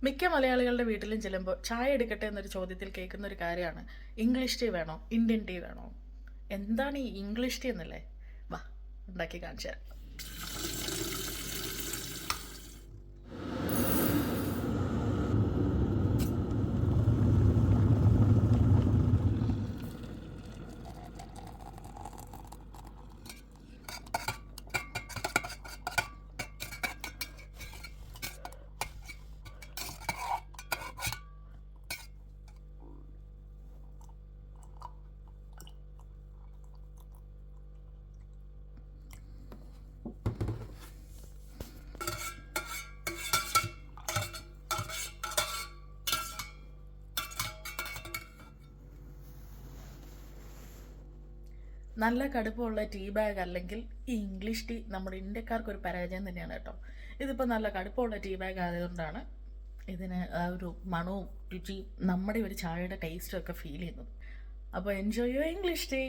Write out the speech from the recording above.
മിക്ക മലയാളികളുടെ വീട്ടിലും ചെല്ലുമ്പോൾ ചായ എടുക്കട്ടെ എന്നൊരു ചോദ്യത്തിൽ കേൾക്കുന്ന ഒരു കാര്യമാണ് ഇംഗ്ലീഷ് ടീ വേണോ ഇന്ത്യൻ ടീ വേണോ. എന്താണ് ഈ ഇംഗ്ലീഷ് ടീ എന്നല്ലേ? വാ, ഉണ്ടാക്കി കാണിച്ചു തരാം. നല്ല കടുപ്പമുള്ള ടീ ബാഗ് അല്ലെങ്കിൽ ഈ ഇംഗ്ലീഷ് ടീ നമ്മുടെ ഇന്ത്യക്കാർക്ക് ഒരു പരാജയം തന്നെയാണ് കേട്ടോ. ഇതിപ്പോൾ നല്ല കടുപ്പമുള്ള ടീ ബാഗ് ആയതുകൊണ്ടാണ് ഇതിന് ആ ഒരു മണവും രുചിയും നമ്മുടെ ഒരു ചായയുടെ ടേസ്റ്റും ഒക്കെ ഫീൽ ചെയ്യുന്നത്. അപ്പോൾ എൻജോയ് യുവർ ഇംഗ്ലീഷ് ടീ.